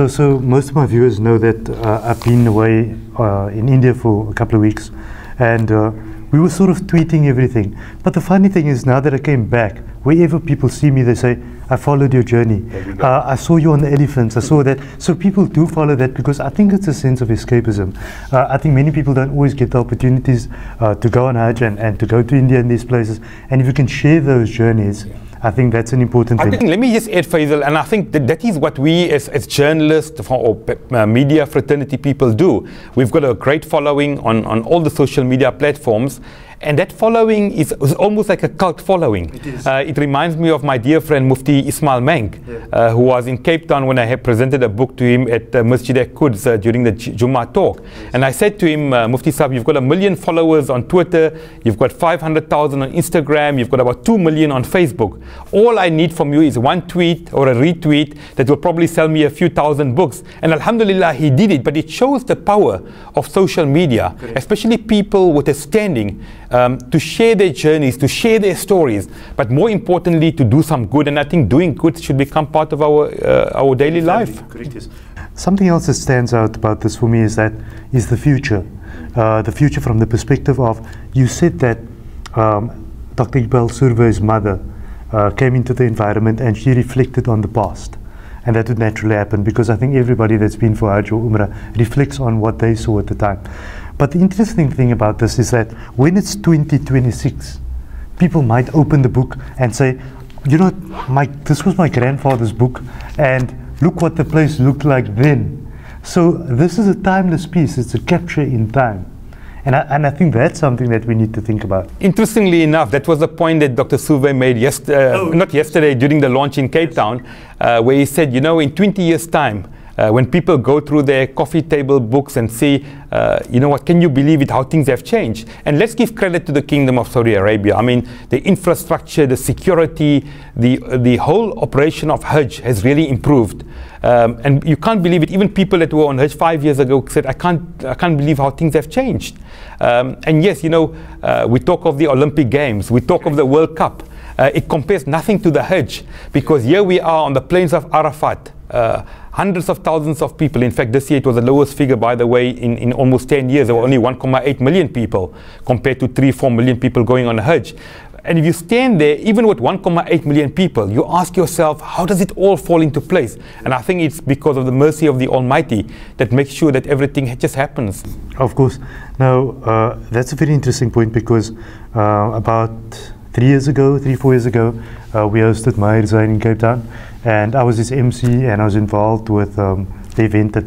So most of my viewers know that I've been away in India for a couple of weeks, and we were sort of tweeting everything. But the funny thing is, now that I came back, wherever people see me, they say, I followed your journey. I saw you on the elephants. I saw that. So people do follow that because I think it's a sense of escapism. I think many people don't always get the opportunities to go on Hajj and to go to India and these places. And if you can share those journeys, I think that's an important thing. Let me just add, Faizal, and I think that is what we as journalists or media fraternity people do. We've got a great following on all the social media platforms, and that following is almost like a cult following. It reminds me of my dear friend Mufti Ismail Menk, who was in Cape Town when I had presented a book to him at Masjid al-Quds during the Jummah talk. And I said to him, Mufti Sahib, you've got 1 million followers on Twitter, you've got 500,000 on Instagram, you've got about 2 million on Facebook. All I need from you is one tweet or a retweet that will probably sell me a few thousand books. And alhamdulillah, he did it. But it shows the power of social media, especially people with a standing, to share their journeys, to share their stories, but more importantly, to do some good. And I think doing good should become part of our daily life. Something else that stands out about this for me is the future. The future from the perspective of, you said that Dr. Iqbal Surve's mother came into the environment and she reflected on the past. And that would naturally happen because I think everybody that's been for Hajj or Umrah reflects on what they saw at the time. But the interesting thing about this is that when it's 2026, people might open the book and say, you know, this was my grandfather's book and look what the place looked like then. So this is a timeless piece. It's a capture in time. And I think that's something that we need to think about. Interestingly enough, that was the point that Dr. Surve made not yesterday, during the launch in Cape Town, where he said, you know, in 20 years' time, when people go through their coffee table books and see, you know what, can you believe it, how things have changed? And let's give credit to the Kingdom of Saudi Arabia. I mean, the infrastructure, the security, the whole operation of Hajj has really improved. And you can't believe it. Even people that were on Hajj 5 years ago said, I can't believe how things have changed. And yes, you know, we talk of the Olympic Games, we talk of the World Cup. It compares nothing to the Hajj, because here we are on the plains of Arafat, hundreds of thousands of people. In fact, this year it was the lowest figure, by the way, in almost 10 years. There were only 1.8 million people compared to 3-4 million people going on a Hajj. And if you stand there, even with 1.8 million people, you ask yourself, how does it all fall into place? And I think it's because of the mercy of the Almighty that makes sure that everything just happens. Of course. Now, that's a very interesting point, because about 4 years ago, we hosted Mahir Zain in Cape Town, and I was his MC, and I was involved with the event at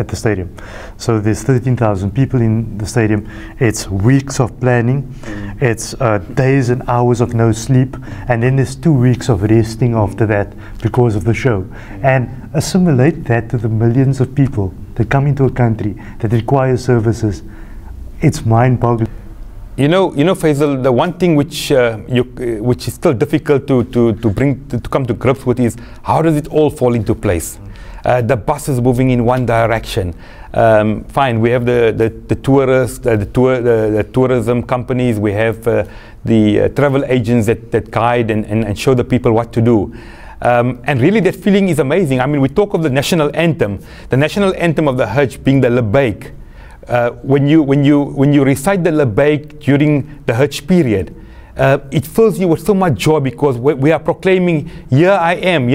the stadium. So there's 13,000 people in the stadium. It's weeks of planning, it's days and hours of no sleep, and then there's 2 weeks of resting after that because of the show. And assimilate that to the millions of people that come into a country that require services. It's mind-boggling. You know, Faizal, the one thing which is still difficult to come to grips with is, how does it all fall into place? The bus is moving in one direction. Fine, we have the tourists, the tourism companies, we have the travel agents that guide and show the people what to do. And really that feeling is amazing. I mean, we talk of the national anthem of the Hajj being the Labbaik. When you recite the Labbaik during the Hajj period, it fills you with so much joy, because we are proclaiming, here I am,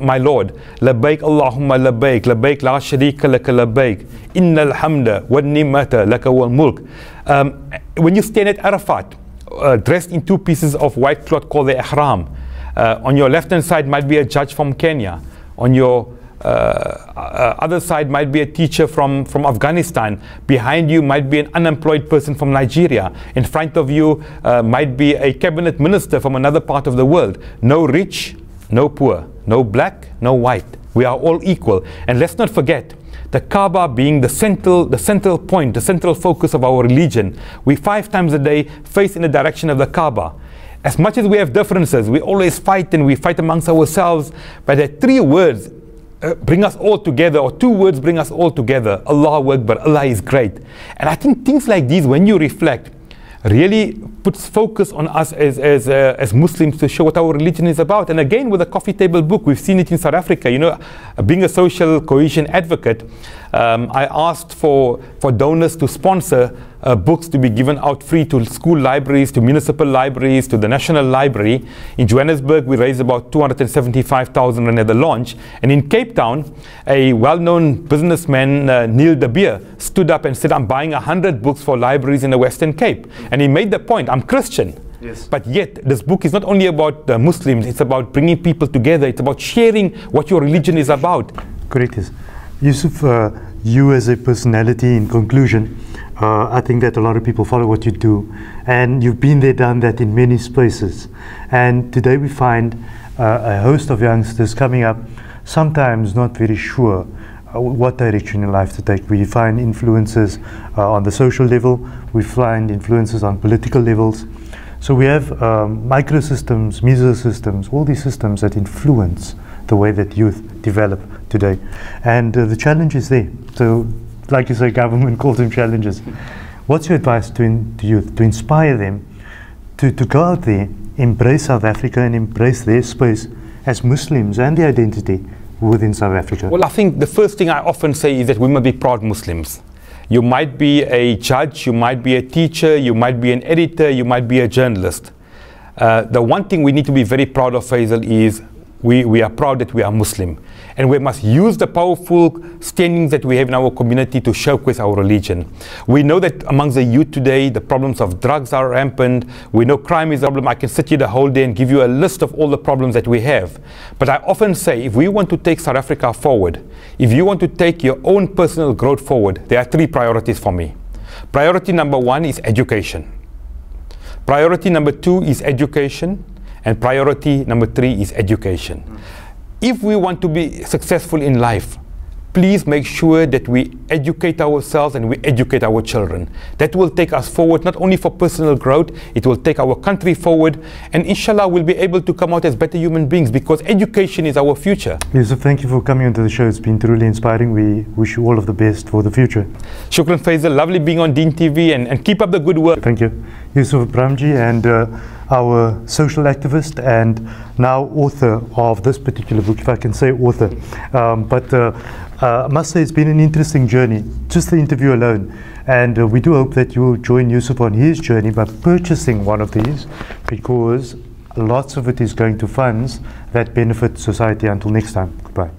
my Lord. Labbaik Allahumma labbaik, labbaik la sharika laka labbaik, innal hamda wa ni'mata laka wal mulk. When you stand at Arafat, dressed in 2 pieces of white cloth called the ihram, on your left hand side might be a judge from Kenya, on your other side might be a teacher from Afghanistan, behind you might be an unemployed person from Nigeria, in front of you might be a cabinet minister from another part of the world. No rich, no poor, no black, no white. We are all equal. And let's not forget, the Kaaba being the central point, the central focus of our religion. We 5 times a day face in the direction of the Kaaba. As much as we have differences, we always fight, and we fight amongst ourselves, but there are 3 words bring us all together, or 2 words bring us all together. Allahu Akbar, Allah is great. And I think things like these, when you reflect, really puts focus on us as Muslims to show what our religion is about. And again, with a coffee table book, we've seen it in South Africa. You know, being a social cohesion advocate, I asked for donors to sponsor books to be given out free to school libraries, to municipal libraries, to the National Library. In Johannesburg, we raised about 275,000 rand at the launch. And in Cape Town, a well-known businessman, Neil De Beer, stood up and said, I'm buying 100 books for libraries in the Western Cape. And he made the point, I'm Christian. Yes. But yet, this book is not only about Muslims, it's about bringing people together. It's about sharing what your religion is about. Correct. Yes. Yusuf, you as a personality, in conclusion, I think that a lot of people follow what you do, and you've been there, done that in many spaces. And today we find a host of youngsters coming up, sometimes not very sure what direction in life to take. We find influences on the social level, we find influences on political levels. So we have microsystems, mesosystems, all these systems that influence the way that youth develop today. And the challenge is there. So, like you say, government calls them challenges. What's your advice to youth, to inspire them to go out there, embrace South Africa and embrace their space as Muslims and their identity within South Africa? Well, I think the first thing I often say is that we must be proud Muslims. You might be a judge, you might be a teacher, you might be an editor, you might be a journalist. The one thing we need to be very proud of, Faizal, is we are proud that we are Muslim. And we must use the powerful standings that we have in our community to showcase our religion. We know that amongst the youth today, the problems of drugs are rampant. We know crime is a problem. I can sit here the whole day and give you a list of all the problems that we have. But I often say, if we want to take South Africa forward, if you want to take your own personal growth forward, there are three priorities for me. Priority number one is education. Priority number two is education. And priority number three is education. If we want to be successful in life, please make sure that we educate ourselves and we educate our children. That will take us forward, not only for personal growth, it will take our country forward, and inshallah we'll be able to come out as better human beings, because education is our future. Yusuf, thank you for coming onto the show. It's been truly inspiring. We wish you all of the best for the future. Shukran, Faizal. Lovely being on Deen TV, and keep up the good work. Thank you. Yusuf Abramjee, and our social activist and now author of this particular book, if I can say author. I must say it's been an interesting journey, just the interview alone. And we do hope that you will join Yusuf on his journey by purchasing one of these, because lots of it is going to funds that benefit society. Until next time, goodbye.